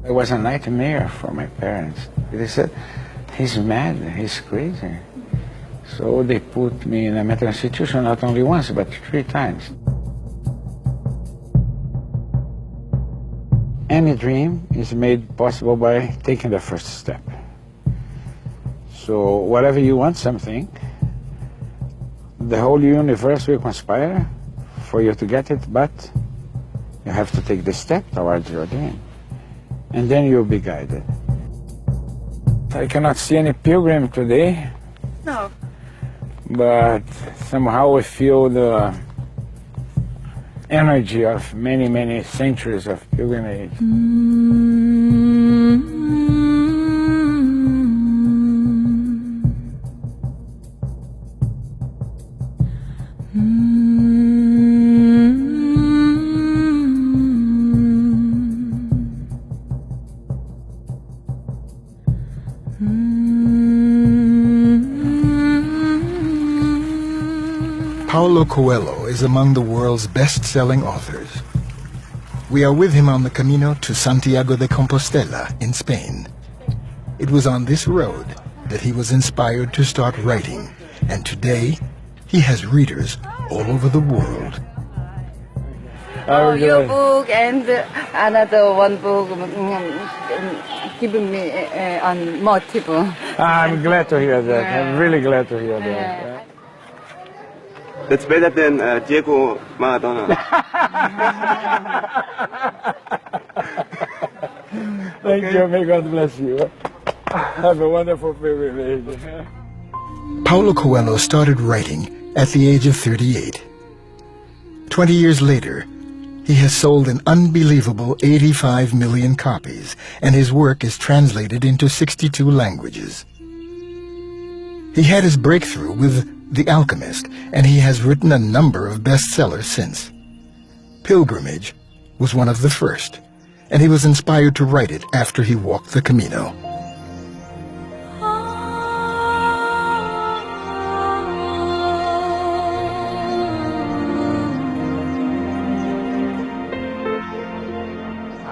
It was a nightmare for my parents. They said, he's mad, he's crazy. So they put me in a mental institution not only once, but 3 times. Any dream is made possible by taking the first step. So whatever you want something, the whole universe will conspire for you to get it, but you have to take the step towards your dream. And then you'll be guided. I cannot see any pilgrim today. No. But somehow we feel the energy of many, many centuries of pilgrimage. Paulo Coelho is among the world's best-selling authors. We are with him on the Camino to Santiago de Compostela in Spain. It was on this road that he was inspired to start writing, and today he has readers all over the world. Your book and another one book giving me on motive. I'm glad to hear that. I'm really glad to hear that. That's better than Diego Maradona. Thank you. May God bless you. Have a wonderful pilgrimage. Paulo Coelho started writing at the age of 38. 20 years later, he has sold an unbelievable 85 million copies, and his work is translated into 62 languages. He had his breakthrough with The Alchemist, and he has written a number of bestsellers since. Pilgrimage was one of the first, and he was inspired to write it after he walked the Camino.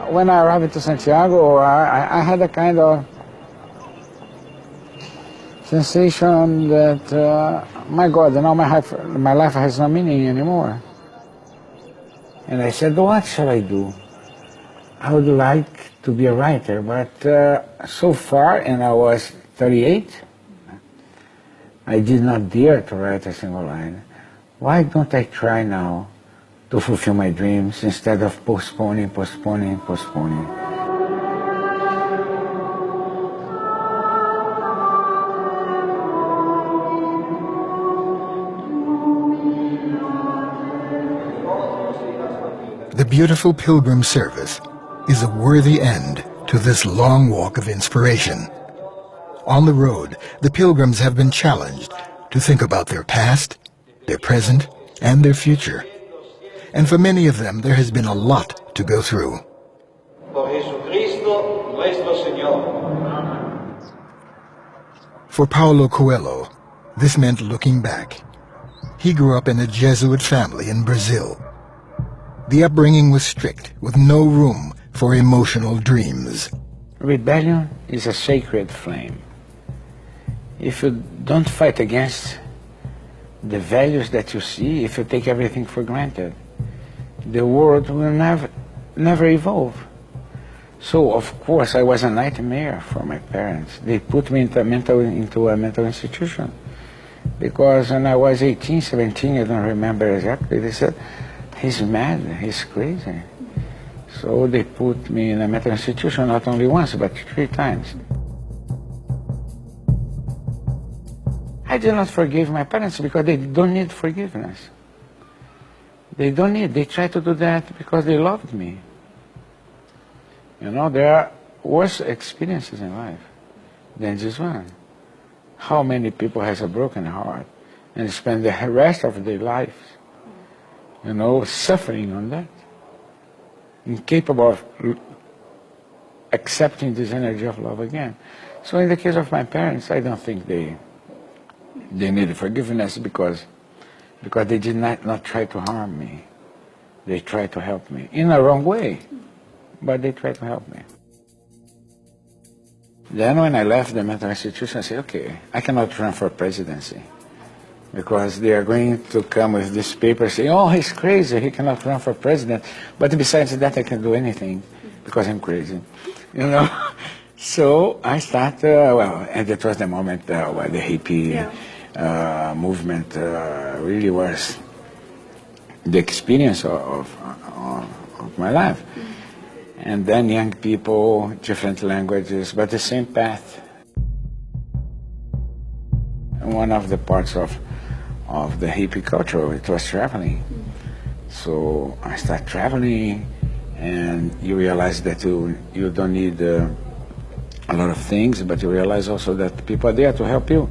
When I arrived to Santiago, I had a kind of sensation that, my God, now my life has no meaning anymore. And I said, what shall I do? I would like to be a writer, but so far, and I was 38, I did not dare to write a single line. Why don't I try now to fulfill my dreams instead of postponing? The beautiful pilgrim service is a worthy end to this long walk of inspiration. On the road, the pilgrims have been challenged to think about their past, their present, and their future. And for many of them, there has been a lot to go through. For Paulo Coelho, this meant looking back. He grew up in a Jesuit family in Brazil. The upbringing was strict, with no room for emotional dreams. Rebellion is a sacred flame. If you don't fight against the values that you see, if you take everything for granted, the world will never evolve. So, of course, I was a nightmare for my parents. They put me into a mental institution. Because when I was 18, 17, I don't remember exactly, they said, he's mad, he's crazy. So they put me in a mental institution not only once, but 3 times. I did not forgive my parents because they don't need forgiveness. They don't need, they try to do that because they loved me. You know, there are worse experiences in life than this one. How many people has a broken heart and spend the rest of their lives, you know, suffering on that, incapable of accepting this energy of love again. So in the case of my parents, I don't think they needed forgiveness because they did not try to harm me. They tried to help me in a wrong way, but they tried to help me. Then when I left the mental institution, I said, okay, I cannot run for presidency because they are going to come with this paper saying, oh, he's crazy, he cannot run for president. But besides that, I can do anything because I'm crazy, you know. So I started, and it was the moment where the hippie movement really was the experience of my life. And then young people, different languages, but the same path. One of the parts of the hippie culture, it was traveling. So I started traveling, and you realize that you don't need a lot of things, but you realize also that people are there to help you.